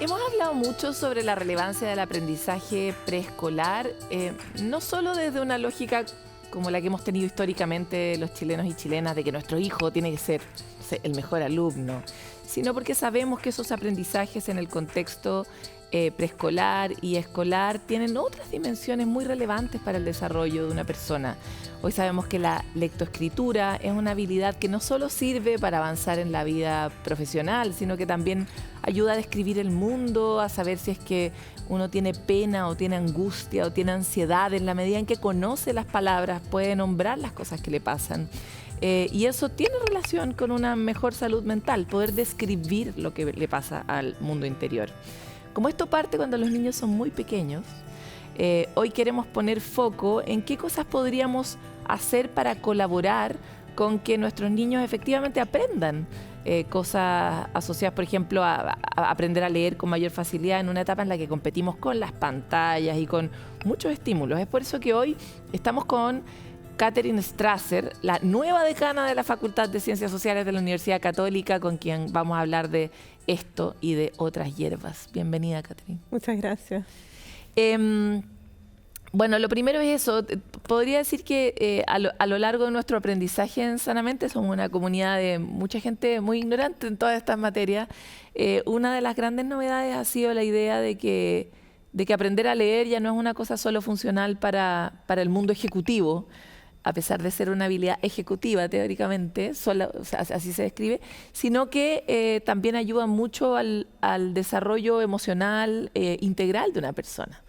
Hemos hablado mucho sobre la relevancia del aprendizaje preescolar, no solo desde una lógica como la que hemos tenido históricamente los chilenos y chilenas, de que nuestro hijo tiene que ser, no sé, el mejor alumno, sino porque sabemos que esos aprendizajes en el contexto preescolar y escolar tienen otras dimensiones muy relevantes para el desarrollo de una persona. Hoy sabemos que la lectoescritura es una habilidad que no solo sirve para avanzar en la vida profesional, sino que también ayuda a describir el mundo, a saber si es que uno tiene pena o tiene angustia o tiene ansiedad. En la medida en que conoce las palabras, puede nombrar las cosas que le pasan. Y eso tiene relación con una mejor salud mental, poder describir lo que le pasa al mundo interior. Como esto parte cuando los niños son muy pequeños, hoy queremos poner foco en qué cosas podríamos hacer para colaborar con que nuestros niños efectivamente aprendan cosas asociadas, por ejemplo, a aprender a leer con mayor facilidad en una etapa en la que competimos con las pantallas y con muchos estímulos. Es por eso que hoy estamos con Catherine Strasser, la nueva decana de la Facultad de Ciencias Sociales de la Universidad Católica, con quien vamos a hablar de esto y de otras hierbas. Bienvenida, Catherine. Muchas gracias. Bueno, lo primero es eso. Podría decir que a lo largo de nuestro aprendizaje en Sanamente somos una comunidad de mucha gente muy ignorante en todas estas materias. Una de las grandes novedades ha sido la idea de que aprender a leer ya no es una cosa solo funcional para el mundo ejecutivo, a pesar de ser una habilidad ejecutiva teóricamente, o sea, así se describe, sino que también ayuda mucho al desarrollo emocional integral de una persona.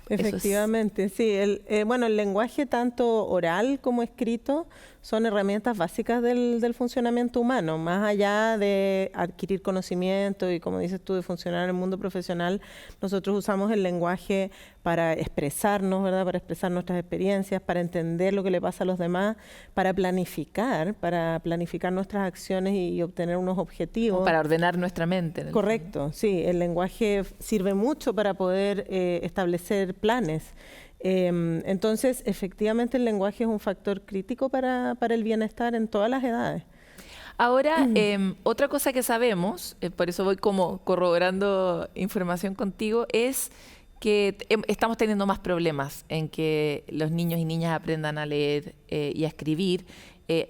Efectivamente, sí. Bueno, el lenguaje tanto oral como escrito son herramientas básicas del funcionamiento humano. Más allá de adquirir conocimiento y, como dices tú, de funcionar en el mundo profesional, nosotros usamos el lenguaje para expresarnos, ¿verdad? Para expresar nuestras experiencias, para entender lo que le pasa a los demás, para planificar nuestras acciones y obtener unos objetivos. O para ordenar nuestra mente. Correcto, sí. El lenguaje sirve mucho para poder establecer planes. Entonces, efectivamente, el lenguaje es un factor crítico para el bienestar en todas las edades. Ahora, otra cosa que sabemos, por eso voy como corroborando información contigo, es que estamos teniendo más problemas en que los niños y niñas aprendan a leer y a escribir.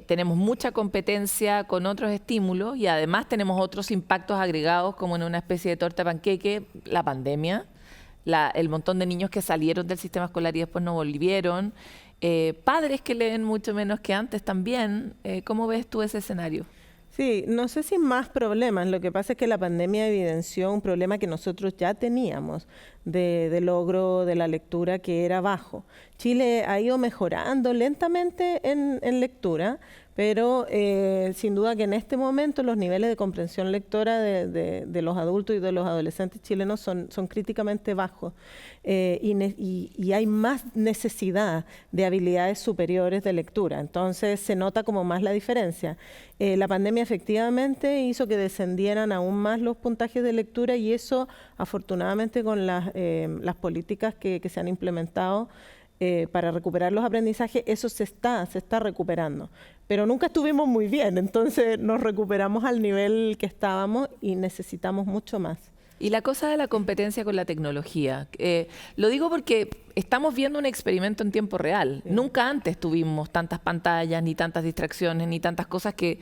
Tenemos mucha competencia con otros estímulos y además tenemos otros impactos agregados, como en una especie de torta panqueque, la pandemia, el montón de niños que salieron del sistema escolar y después no volvieron, padres que leen mucho menos que antes también. ¿Cómo ves tú ese escenario? Sí, no sé si más problemas. Lo que pasa es que la pandemia evidenció un problema que nosotros ya teníamos de logro de la lectura, que era bajo. Chile ha ido mejorando lentamente en lectura, pero sin duda que en este momento los niveles de comprensión lectora de los adultos y de los adolescentes chilenos son críticamente bajos, y hay más necesidad de habilidades superiores de lectura. Entonces se nota como más la diferencia. La pandemia efectivamente hizo que descendieran aún más los puntajes de lectura, y eso afortunadamente con las políticas que se han implementado para recuperar los aprendizajes, eso se está recuperando. Pero nunca estuvimos muy bien, entonces nos recuperamos al nivel que estábamos y necesitamos mucho más. Y la cosa de la competencia con la tecnología. Lo digo porque estamos viendo un experimento en tiempo real. Sí. Nunca antes tuvimos tantas pantallas, ni tantas distracciones, ni tantas cosas que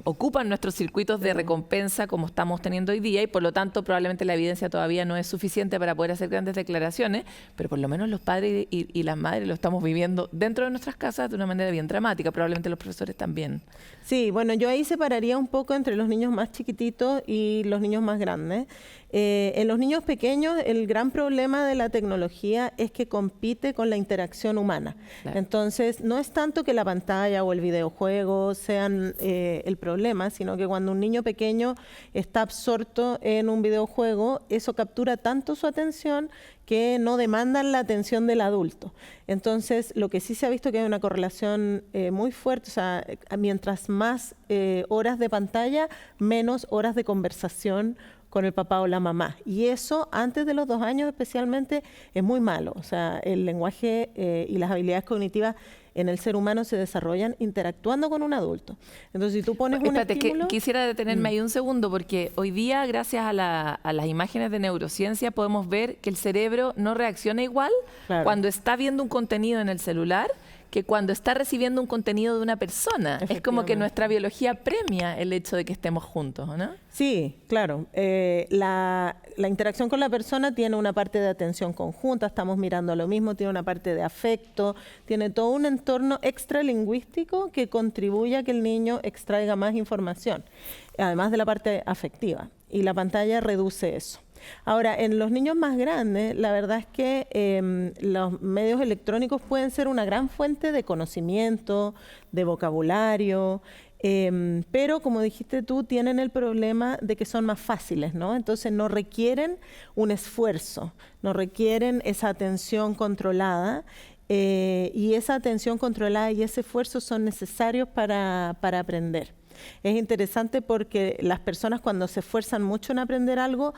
ocupan nuestros circuitos de recompensa como estamos teniendo hoy día, y por lo tanto probablemente la evidencia todavía no es suficiente para poder hacer grandes declaraciones, pero por lo menos los padres y las madres lo estamos viviendo dentro de nuestras casas de una manera bien dramática, probablemente los profesores también. Sí, bueno, yo ahí separaría un poco entre los niños más chiquititos y los niños más grandes. En los niños pequeños el gran problema de la tecnología es que compite con la interacción humana. Claro. Entonces no es tanto que la pantalla o el videojuego sean el problema, sino que cuando un niño pequeño está absorto en un videojuego, eso captura tanto su atención que no demandan la atención del adulto. Entonces, lo que sí se ha visto que hay una correlación muy fuerte, o sea, mientras más horas de pantalla, menos horas de conversación con el papá o la mamá. Y eso, antes de los 2 años especialmente, es muy malo. O sea, el lenguaje y las habilidades cognitivas en el ser humano se desarrollan interactuando con un adulto. Entonces, si tú pones un estímulo... Quisiera detenerme ahí un segundo, porque hoy día, gracias a las imágenes de neurociencia, podemos ver que el cerebro no reacciona igual cuando está viendo un contenido en el celular que cuando está recibiendo un contenido de una persona. Es como que nuestra biología premia el hecho de que estemos juntos, ¿no? Sí, claro. La interacción con la persona tiene una parte de atención conjunta, estamos mirando lo mismo, tiene una parte de afecto, tiene todo un entorno extralingüístico que contribuye a que el niño extraiga más información, además de la parte afectiva. Y la pantalla reduce eso. Ahora, en los niños más grandes, la verdad es que los medios electrónicos pueden ser una gran fuente de conocimiento, de vocabulario, pero como dijiste tú, tienen el problema de que son más fáciles, ¿no? Entonces no requieren un esfuerzo, no requieren esa atención controlada, y esa atención controlada y ese esfuerzo son necesarios para aprender. Es interesante porque las personas cuando se esfuerzan mucho en aprender algo,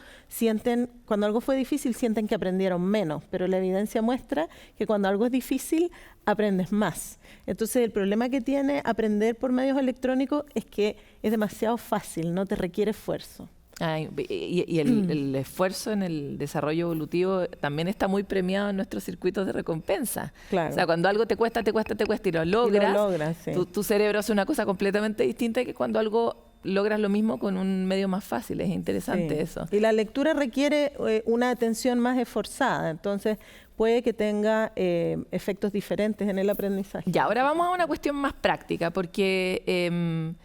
cuando algo fue difícil, sienten que aprendieron menos, pero la evidencia muestra que cuando algo es difícil, aprendes más. Entonces, el problema que tiene aprender por medios electrónicos es que es demasiado fácil, no te requiere esfuerzo. Y el esfuerzo en el desarrollo evolutivo también está muy premiado en nuestros circuitos de recompensa. Claro. O sea, cuando algo te cuesta y lo logras, sí. tu cerebro hace una cosa completamente distinta que cuando algo logras lo mismo con un medio más fácil. Es interesante eso. Y la lectura requiere una atención más esforzada, entonces puede que tenga efectos diferentes en el aprendizaje. Ya, ahora vamos a una cuestión más práctica, porque...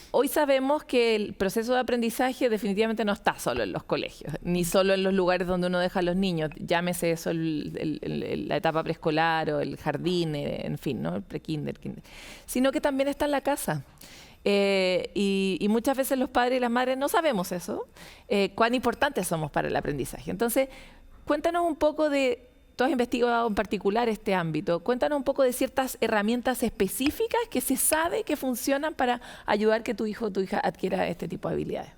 hoy sabemos que el proceso de aprendizaje definitivamente no está solo en los colegios, ni solo en los lugares donde uno deja a los niños, llámese eso la etapa preescolar o el jardín, en fin, ¿no? El pre-kinder, kinder, sino que también está en la casa. Y muchas veces los padres y las madres no sabemos eso, cuán importantes somos para el aprendizaje. Entonces, cuéntanos un poco de... Tú has investigado en particular este ámbito. Cuéntanos un poco de ciertas herramientas específicas que se sabe que funcionan para ayudar que tu hijo o tu hija adquiera este tipo de habilidades.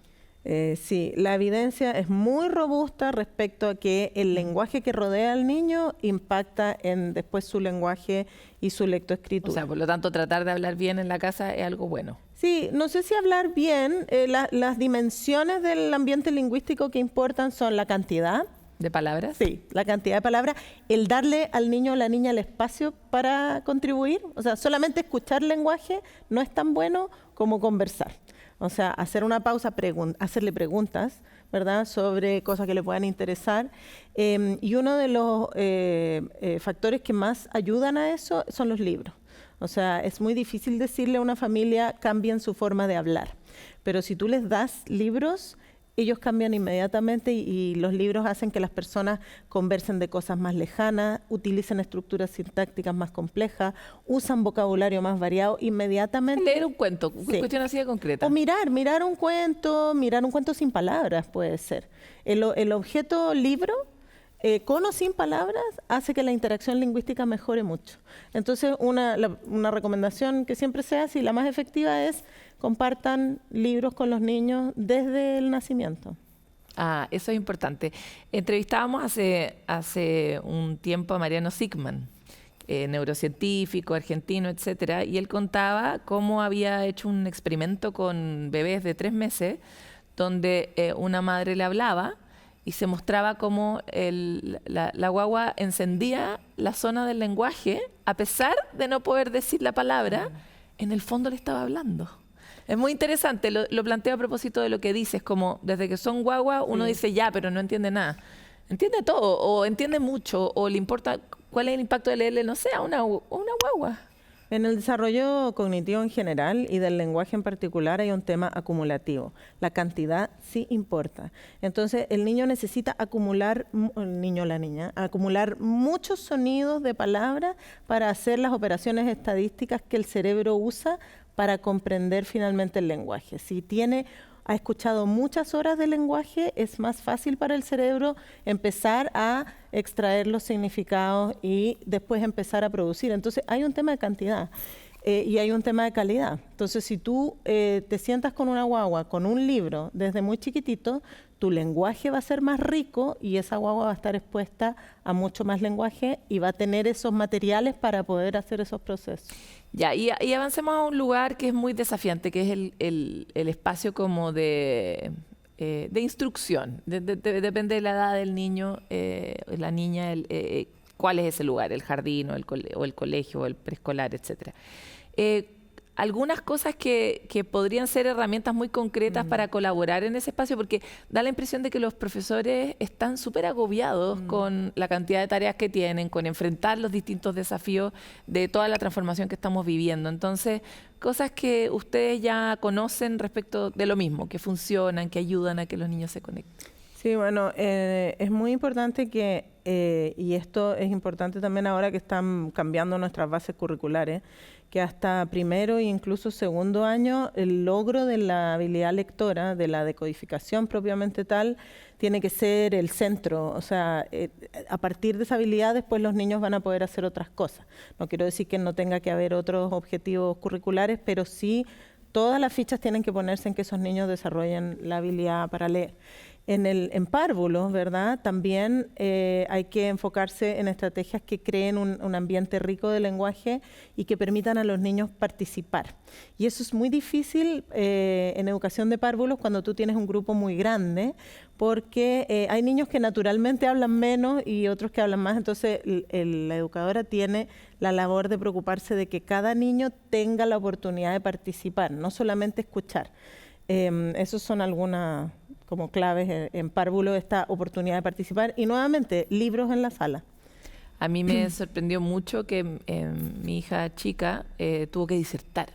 Sí, la evidencia es muy robusta respecto a que el lenguaje que rodea al niño impacta en después su lenguaje y su lectoescritura. O sea, por lo tanto, tratar de hablar bien en la casa es algo bueno. Sí, no sé si hablar bien, las dimensiones del ambiente lingüístico que importan son la cantidad, ¿de palabras? Sí, la cantidad de palabras, el darle al niño o la niña el espacio para contribuir. O sea, solamente escuchar lenguaje no es tan bueno como conversar. O sea, hacer una pausa, hacerle preguntas, ¿verdad?, sobre cosas que le puedan interesar. Y uno de los factores que más ayudan a eso son los libros. O sea, es muy difícil decirle a una familia cambien su forma de hablar. Pero si tú les das libros, ellos cambian inmediatamente y los libros hacen que las personas conversen de cosas más lejanas, utilicen estructuras sintácticas más complejas, usan vocabulario más variado inmediatamente. Leer un cuento, cuestión así de concreta. O mirar un cuento sin palabras puede ser. El objeto libro, con o sin palabras, hace que la interacción lingüística mejore mucho. Entonces, una recomendación que siempre se hace y la más efectiva es compartan libros con los niños desde el nacimiento. Eso es importante. Entrevistábamos hace un tiempo a Mariano Sickman, neurocientífico, argentino, etcétera, y él contaba cómo había hecho un experimento con bebés de 3 meses, donde una madre le hablaba y se mostraba cómo la guagua encendía la zona del lenguaje, a pesar de no poder decir la palabra, en el fondo le estaba hablando. Es muy interesante, lo planteo a propósito de lo que dices, como desde que son guagua uno dice ya, pero no entiende nada. Entiende todo, o entiende mucho, o le importa cuál es el impacto de leerle, no sé, a una guagua. En el desarrollo cognitivo en general y del lenguaje en particular hay un tema acumulativo. La cantidad sí importa. Entonces, el niño necesita acumular, el niño o la niña, acumular muchos sonidos de palabras para hacer las operaciones estadísticas que el cerebro usa para comprender finalmente el lenguaje. Si ha escuchado muchas horas de lenguaje, es más fácil para el cerebro empezar a extraer los significados y después empezar a producir. Entonces, hay un tema de cantidad y hay un tema de calidad. Entonces, si tú te sientas con una guagua, con un libro, desde muy chiquitito, tu lenguaje va a ser más rico y esa guagua va a estar expuesta a mucho más lenguaje y va a tener esos materiales para poder hacer esos procesos. Ya, y avancemos a un lugar que es muy desafiante, que es el espacio como de instrucción. Depende de la edad del niño, la niña, cuál es ese lugar, el jardín o el colegio o el preescolar, etcétera. Algunas cosas que podrían ser herramientas muy concretas para colaborar en ese espacio, porque da la impresión de que los profesores están súper agobiados con la cantidad de tareas que tienen, con enfrentar los distintos desafíos de toda la transformación que estamos viviendo. Entonces, cosas que ustedes ya conocen respecto de lo mismo, que funcionan, que ayudan a que los niños se conecten. Sí, bueno, es muy importante que, y esto es importante también ahora que están cambiando nuestras bases curriculares, que hasta primero e incluso segundo año el logro de la habilidad lectora, de la decodificación propiamente tal, tiene que ser el centro. O sea, a partir de esa habilidad después los niños van a poder hacer otras cosas. No quiero decir que no tenga que haber otros objetivos curriculares, pero sí todas las fichas tienen que ponerse en que esos niños desarrollen la habilidad para leer. En párvulos, ¿verdad? También hay que enfocarse en estrategias que creen un ambiente rico de lenguaje y que permitan a los niños participar. Y eso es muy difícil en educación de párvulos cuando tú tienes un grupo muy grande, porque hay niños que naturalmente hablan menos y otros que hablan más. Entonces, la educadora tiene la labor de preocuparse de que cada niño tenga la oportunidad de participar, no solamente escuchar. Esos son algunas como claves en párvulo, esta oportunidad de participar. Y nuevamente, libros en la sala. A mí me sorprendió mucho que mi hija chica tuvo que disertar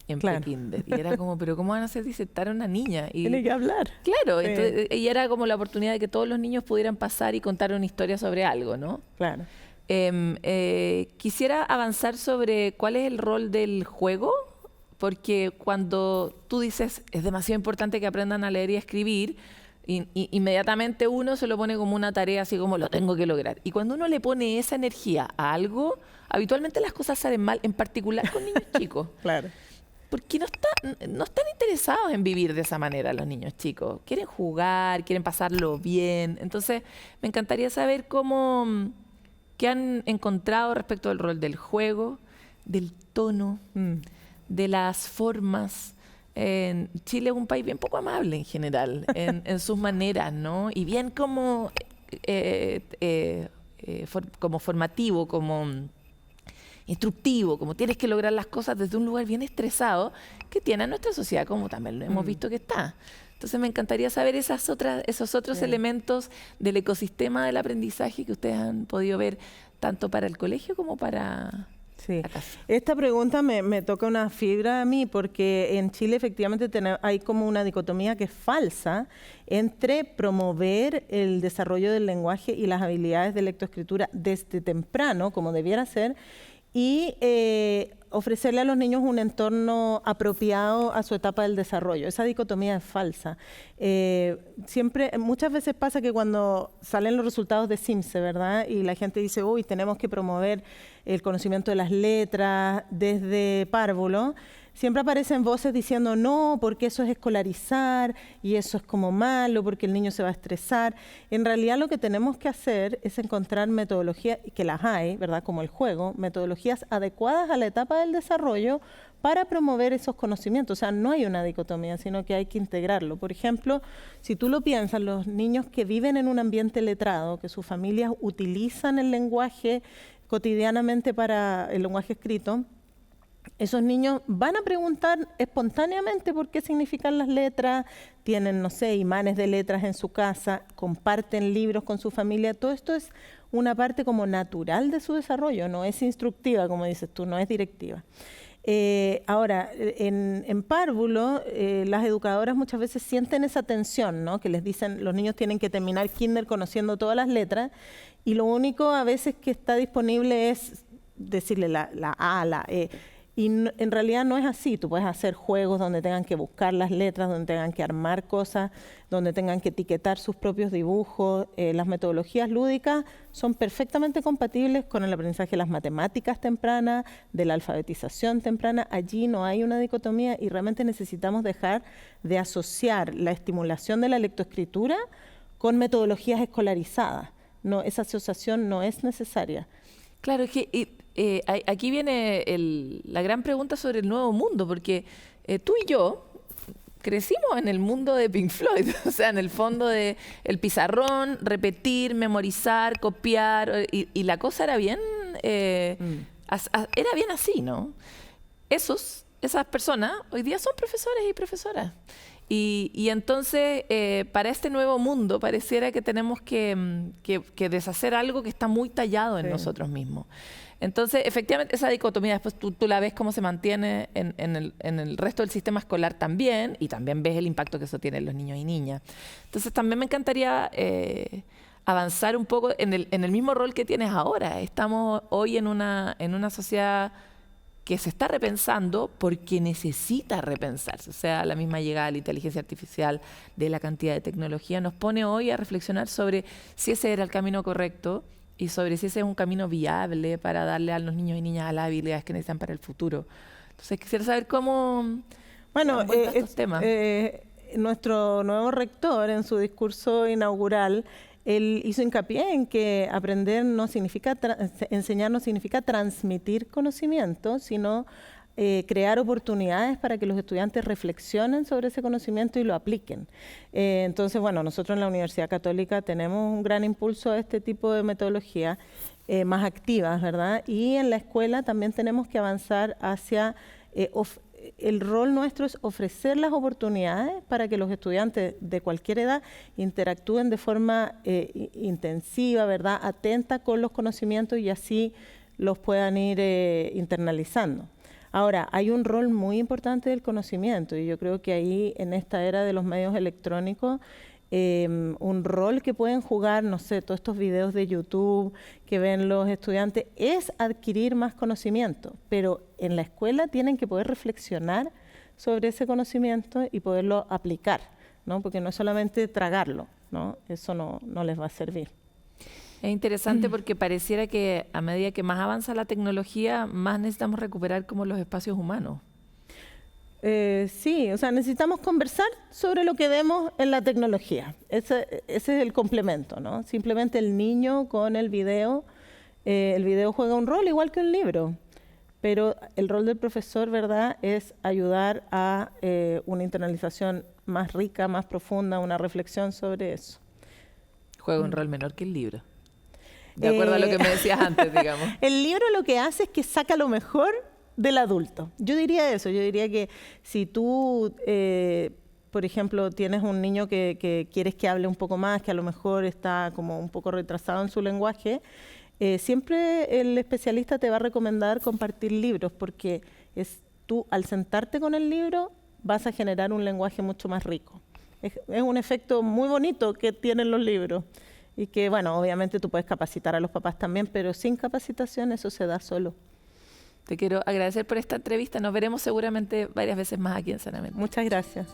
en prekinder. Y era como, pero ¿cómo van a hacer disertar a una niña? Y, tiene que hablar. Claro, sí. Entonces, y era como la oportunidad de que todos los niños pudieran pasar y contar una historia sobre algo, ¿no? Claro. Quisiera avanzar sobre cuál es el rol del juego, porque cuando tú dices es demasiado importante que aprendan a leer y a escribir, inmediatamente uno se lo pone como una tarea, así como lo tengo que lograr. Y cuando uno le pone esa energía a algo, habitualmente las cosas salen mal, en particular con niños chicos. Claro. Porque no están interesados en vivir de esa manera los niños chicos. Quieren jugar, quieren pasarlo bien. Entonces, me encantaría saber qué han encontrado respecto del rol del juego, del tono, de las formas. Chile es un país bien poco amable en general, en sus maneras, ¿no? Y bien como formativo, como instructivo, como tienes que lograr las cosas desde un lugar bien estresado que tiene nuestra sociedad, como también lo hemos visto que está. Entonces me encantaría saber esos otros elementos del ecosistema del aprendizaje que ustedes han podido ver tanto para el colegio como para... Sí. Esta pregunta me toca una fibra a mí porque en Chile efectivamente hay como una dicotomía que es falsa entre promover el desarrollo del lenguaje y las habilidades de lectoescritura desde temprano, como debiera ser, y ofrecerle a los niños un entorno apropiado a su etapa del desarrollo. Esa dicotomía es falsa. Muchas veces pasa que cuando salen los resultados de CIMSE, ¿verdad? Y la gente dice, uy, tenemos que promover el conocimiento de las letras desde párvulo, siempre aparecen voces diciendo, no, porque eso es escolarizar y eso es como malo, porque el niño se va a estresar. En realidad lo que tenemos que hacer es encontrar metodologías, que las hay, ¿verdad? Como el juego, metodologías adecuadas a la etapa del desarrollo para promover esos conocimientos. O sea, no hay una dicotomía, sino que hay que integrarlo. Por ejemplo, si tú lo piensas, los niños que viven en un ambiente letrado, que sus familias utilizan el lenguaje cotidianamente para el lenguaje escrito, esos niños van a preguntar espontáneamente por qué significan las letras, tienen, no sé, imanes de letras en su casa, comparten libros con su familia. Todo esto es una parte como natural de su desarrollo, no es instructiva, como dices tú, no es directiva. Ahora, en párvulo, las educadoras muchas veces sienten esa tensión, ¿no? Que les dicen, los niños tienen que terminar kinder conociendo todas las letras, y lo único a veces que está disponible es decirle la A, la E. Y en realidad no es así. Tú puedes hacer juegos donde tengan que buscar las letras, donde tengan que armar cosas, donde tengan que etiquetar sus propios dibujos. Las metodologías lúdicas son perfectamente compatibles con el aprendizaje de las matemáticas tempranas, de la alfabetización temprana. Allí no hay una dicotomía y realmente necesitamos dejar de asociar la estimulación de la lectoescritura con metodologías escolarizadas. No, esa asociación no es necesaria. Claro, es que aquí viene la gran pregunta sobre el nuevo mundo, porque tú y yo crecimos en el mundo de Pink Floyd, o sea, en el fondo de el pizarrón, repetir, memorizar, copiar, y la cosa era bien, era bien así, ¿no? Esas personas hoy día son profesores y profesoras. Y entonces, para este nuevo mundo, pareciera que tenemos que deshacer algo que está muy tallado en nosotros mismos. Entonces, efectivamente, esa dicotomía, después tú la ves cómo se mantiene en el resto del sistema escolar también, y también ves el impacto que eso tiene en los niños y niñas. Entonces, también me encantaría avanzar un poco en el mismo rol que tienes ahora. Estamos hoy en una sociedad que se está repensando porque necesita repensarse. O sea, la misma llegada de la inteligencia artificial, de la cantidad de tecnología, nos pone hoy a reflexionar sobre si ese era el camino correcto y sobre si ese es un camino viable para darle a los niños y niñas las habilidades que necesitan para el futuro. Entonces, quisiera saber cómo... Bueno, estos temas. Nuestro nuevo rector, en su discurso inaugural, él hizo hincapié en que aprender no significa, enseñar no significa transmitir conocimiento, sino crear oportunidades para que los estudiantes reflexionen sobre ese conocimiento y lo apliquen. Entonces, bueno, nosotros en la Universidad Católica tenemos un gran impulso a este tipo de metodología más activas, ¿verdad? Y en la escuela también tenemos que avanzar hacia el rol nuestro es ofrecer las oportunidades para que los estudiantes de cualquier edad interactúen de forma intensiva, ¿verdad?, atenta con los conocimientos y así los puedan ir internalizando. Ahora, hay un rol muy importante del conocimiento y yo creo que ahí en esta era de los medios electrónicos un rol que pueden jugar, no sé, todos estos videos de YouTube que ven los estudiantes, es adquirir más conocimiento, pero en la escuela tienen que poder reflexionar sobre ese conocimiento y poderlo aplicar, ¿no? Porque no es solamente tragarlo, ¿no? Eso no les va a servir. Es interesante porque pareciera que a medida que más avanza la tecnología, más necesitamos recuperar como los espacios humanos. Sí, o sea, necesitamos conversar sobre lo que vemos en la tecnología. Ese es el complemento, ¿no? Simplemente el niño con el video juega un rol igual que un libro, pero el rol del profesor, ¿verdad?, es ayudar a una internalización más rica, más profunda, una reflexión sobre eso. Juega un rol menor que el libro. De acuerdo a lo que me decías antes, digamos. El libro lo que hace es que saca lo mejor del adulto. Yo diría eso, yo diría que si tú, por ejemplo, tienes un niño que quieres que hable un poco más, que a lo mejor está como un poco retrasado en su lenguaje, siempre el especialista te va a recomendar compartir libros, porque tú al sentarte con el libro vas a generar un lenguaje mucho más rico. Es un efecto muy bonito que tienen los libros y que, bueno, obviamente tú puedes capacitar a los papás también, pero sin capacitación eso se da solo. Te quiero agradecer por esta entrevista. Nos veremos seguramente varias veces más aquí en Sanamente. Muchas gracias.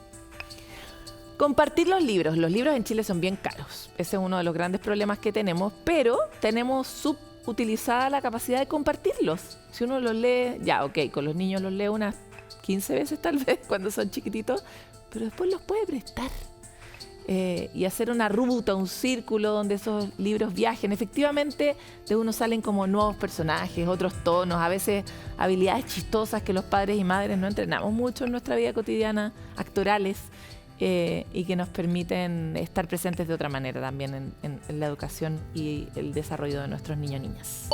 Compartir los libros. Los libros en Chile son bien caros. Ese es uno de los grandes problemas que tenemos, pero tenemos subutilizada la capacidad de compartirlos. Si uno los lee, ya, ok, con los niños los lee unas 15 veces tal vez cuando son chiquititos, pero después los puede prestar. Y hacer una ruta, un círculo donde esos libros viajen. Efectivamente, de uno salen como nuevos personajes, otros tonos, a veces habilidades chistosas que los padres y madres no entrenamos mucho en nuestra vida cotidiana, actorales, y que nos permiten estar presentes de otra manera también en la educación y el desarrollo de nuestros niños y niñas.